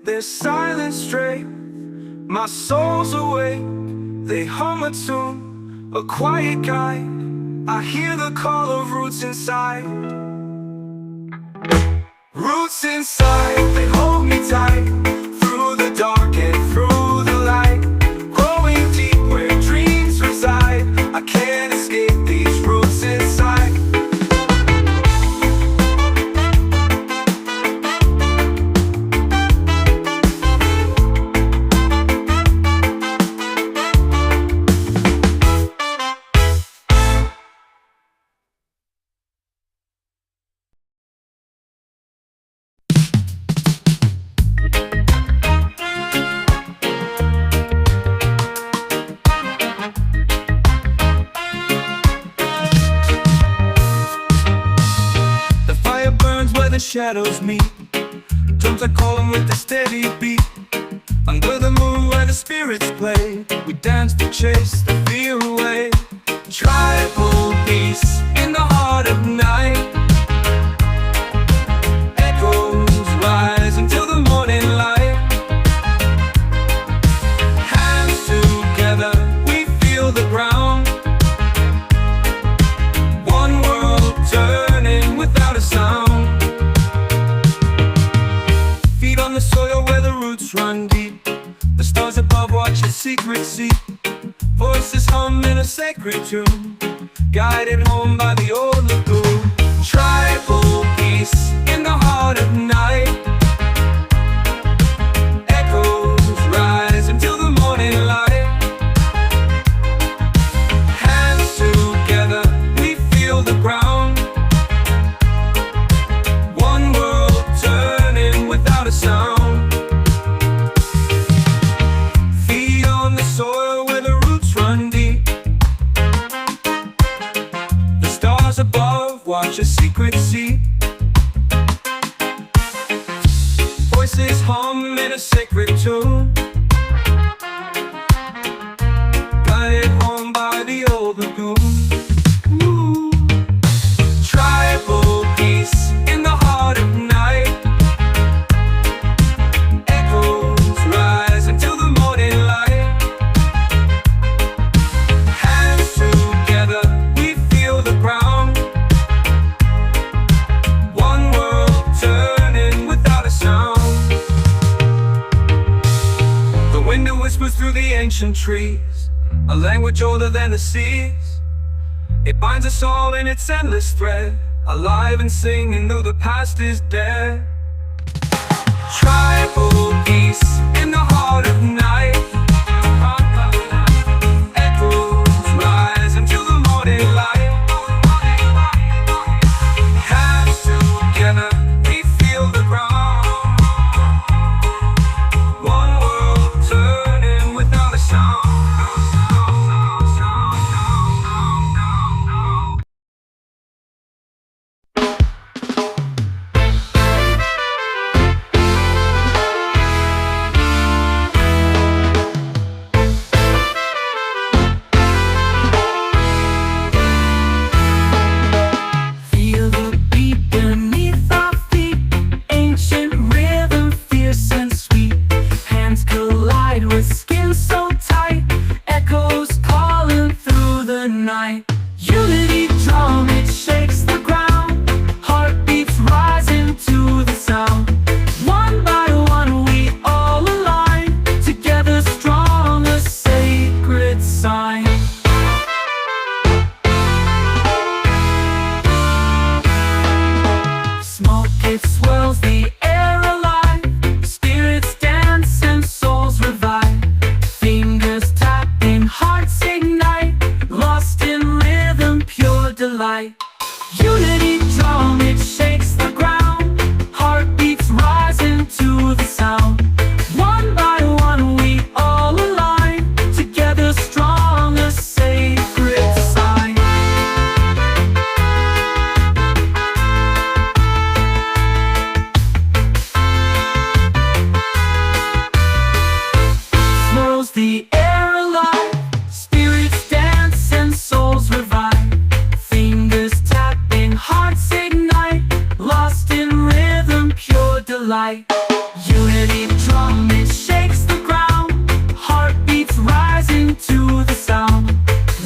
Their silent straight, my soul's awake. They hum a tune, a quiet guide. I hear the call of roots inside. Roots inside, they hold me tight, through the dark and through the light. Growing deep where dreams reside, I can't escape these roots inside. The shadows meet, drums are calling with a steady beat. Under the moon where the spirits play, we dance to chase the fear away. Tribal peace in the heart of night. Echoes rise until the morning light. Hands together, we feel the ground. One world turning without a sound. On the soil where the roots run deep, the stars above watch a secret seep. Voices hum in a sacred tune, guided home by the old lagoon. Tribal peace in the heart of night. Echoes rise until the morning light. Hands together, we feel the ground. One world turning without a sound. Feet on the soil such a secret sea. Voices hum in a sacred tune, guided home by the old lagoon. Ooh. Tribal peace in the heart of night. Echoes rise until the morning light. Hands together, we feel the ground. One world turning without a sound. The wind whispers through the ancient trees, a language older than the seas. It binds us all in its endless thread, alive and singing though the past is dead. Tribal peace in the heart of night. Echoes rise until the morning light. Hands together, we feel the ground. One world turning without a sound. Feel the beat beneath our feet, ancient rhythm, fierce and sweet. Hands collide with skin so tight, echoes calling through the night. Unity drum, it shakes the ground, heartbeats rising to the sound. One by one we all align, together strong, a sacred sign. Smoke, it swirls the air alive, spirits dance and souls revive. Fingers tapping, hearts ignite, lost in rhythm, pure delight. Unity drum, it shakes the ground, heartbeats rising to the sound. One by one we all align, together strong, a sacred sign. Swirls the air alive, spirits dance and souls revive. Fingers tapping, hearts ignite, lost in rhythm, pure delight. Unity drum, it shakes the ground, heartbeats rising to the sound.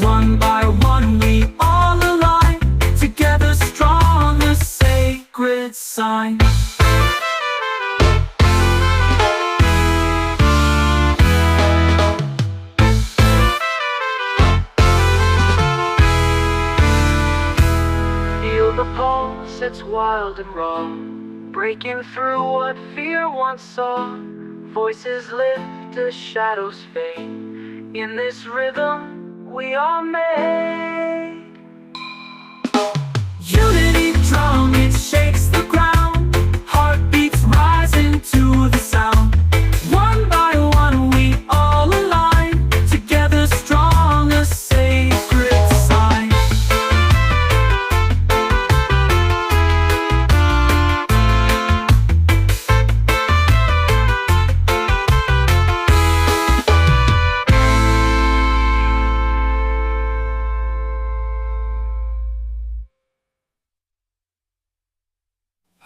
One by one we all align, together strong, a sacred sign. Feel the pulse, it's wild and raw, breaking through what fear once saw. Voices lift as shadows fade, in this rhythm we are made. Unity drum, it shakes the ground, heartbeats rising to the sound. One by one we all align, together strong, a sacred sign.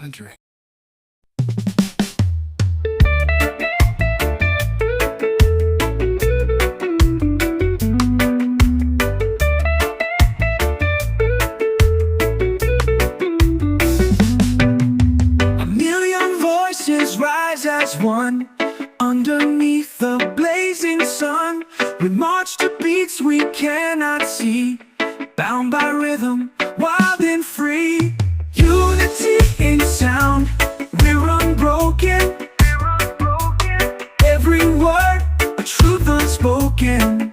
Andre. A million voices rise as one, underneath the blazing sun. We march to beats we cannot see, bound by rhythm, wild and free. Unity in sound, we're unbroken. Every word, a truth unspoken.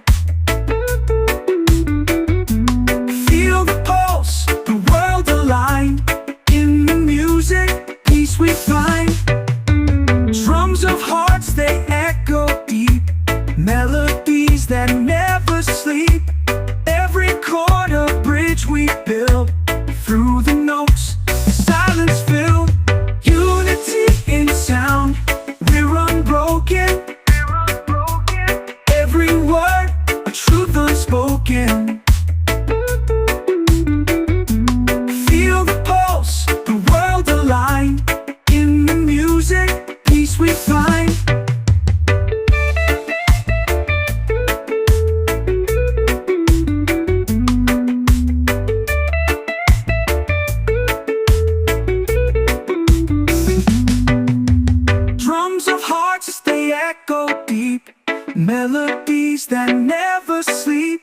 Feel the pulse, the world aligned. In the music, peace we find. Drums of hearts, they echo deep, melodies that never sleep. Every chord a bridge we build, through the notes can never sleep.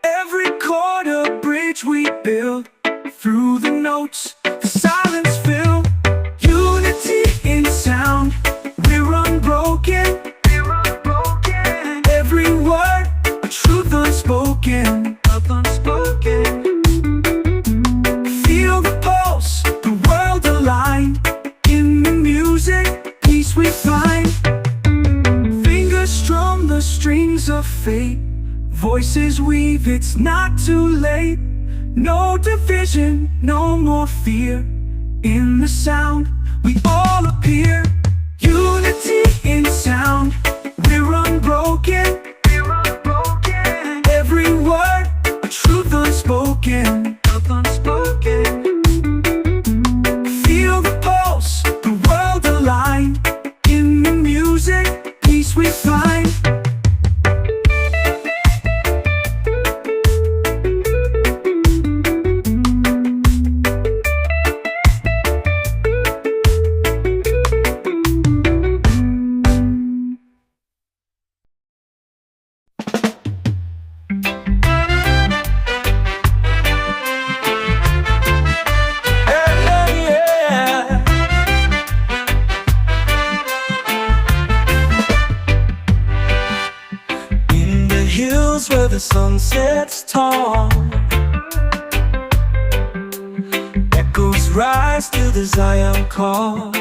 Every chord a bridge we build. Through the notes, the silence fill. Unity in sound, we're unbroken. Every word, a truth unspoken. Feel the pulse, the world aligned. In the music, peace we find. Fingers strum the strings of fate. Voices weave, it's not too late. No division, no more fear. In the sound, we all appear. Unity in sound, we're unbroken. Every word, a truth unspoken. Feel the pulse, the world aligned. In the music, peace we find. Where the sun sets tall, echoes rise to the Zion call.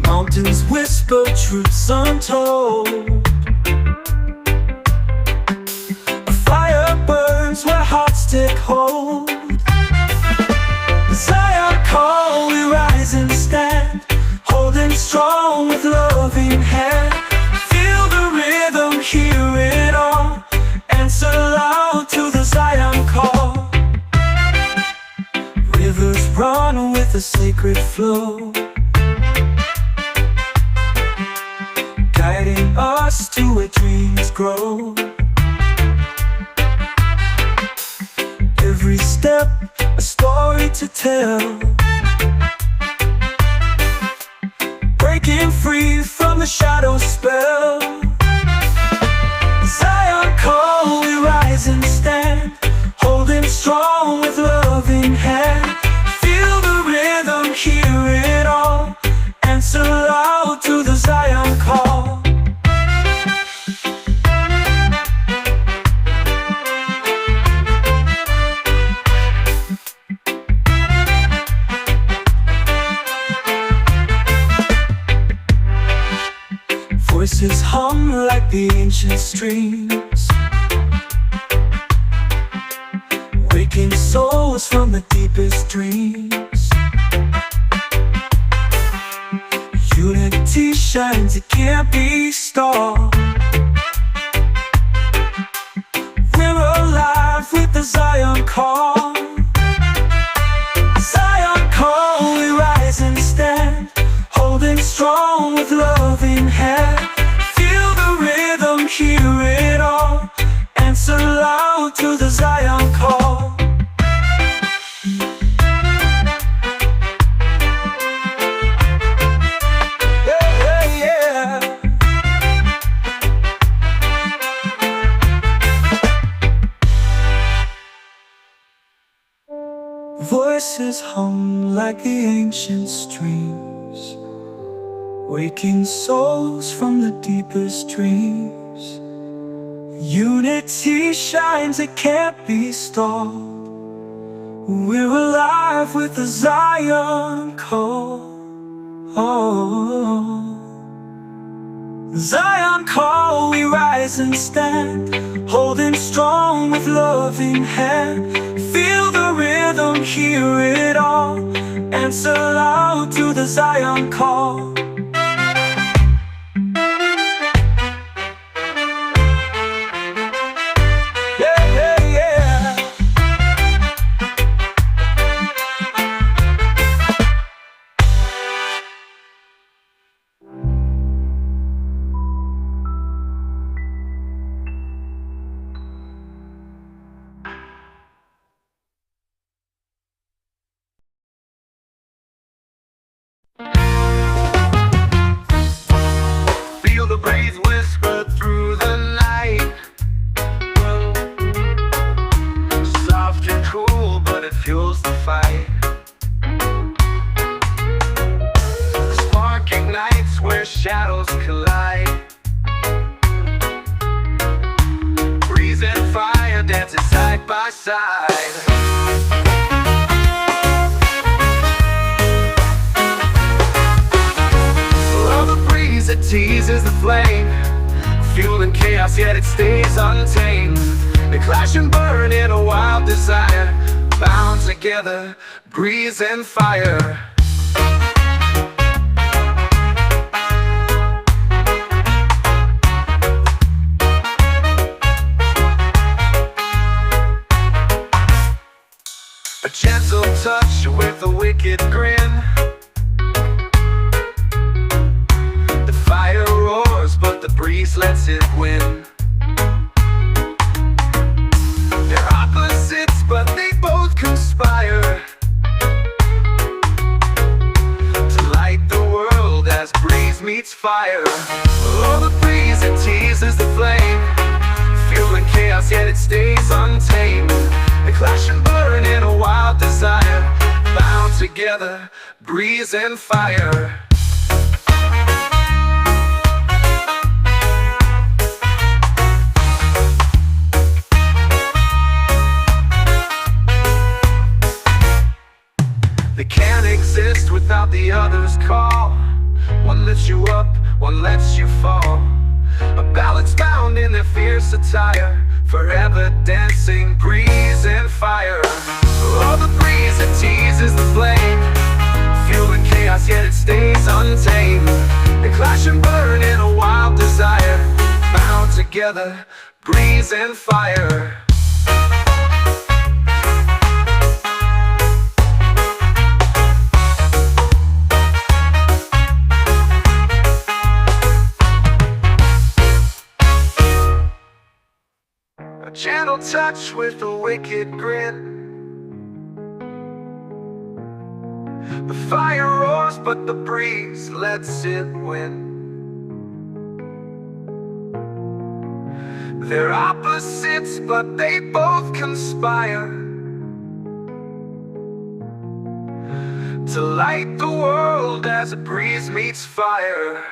Mountains whisper truths untold. A fire burns where hearts take hold. The Zion call, we rise and stand, holding strong with loving hand. Hear it all, answer loud to the Zion call. Rivers run with a sacred flow, guiding us to where dreams grow. Every step, a story to tell, breaking free from the shadow spell. Zion call, we rise and stand, holding strong with loving hand. Feel the rhythm, hear it all, answer loud to the Zion call. Voices hum like the ancient streams, waking souls from the deepest dreams. Unity shines, it can't be stopped. We're alive with the Zion call. Zion call, we rise and stand, holding strong with loving hand. Hear it all, answer loud to the Zion call. Yeah, yeah, yeah. Voices hum like the ancient streams, waking souls from the deepest dreams. Unity shines, it can't be stopped. We're alive with the Zion call. Zion call, we rise and stand, holding strong with loving hand. Feel the rhythm, hear it all, answer loud to the Zion call. whisper through the night. Soft and cool, but it fuels the fight. Spark ignites where shadows collide. Breeze and fire dancing side by side. It teases the flame, fueling chaos yet it stays untamed. They clash and burn in a wild desire, bound together, breeze and fire. A gentle touch with a wicked grin. Fire roars, but the breeze lets it win. They're opposites, but they both conspire to light the world as breeze meets fire. Oh, the breeze, it teases the flame, fueling chaos, yet it stays untamed. They clash and burn in a wild desire, bound together, breeze and fire. They can't exist without the other's call. One lifts you up, one lets you fall. A balance bound in their fierce attire, forever dancing, breeze and fire. Oh, the breeze, it teases the flame, fueling chaos, yet it stays untamed. They clash and burn in a wild desire, bound together, breeze and fire. A gentle touch with a wicked grin. The fire roars, but the breeze lets it win. They're opposites, but they both conspire to light the world as a breeze meets fire.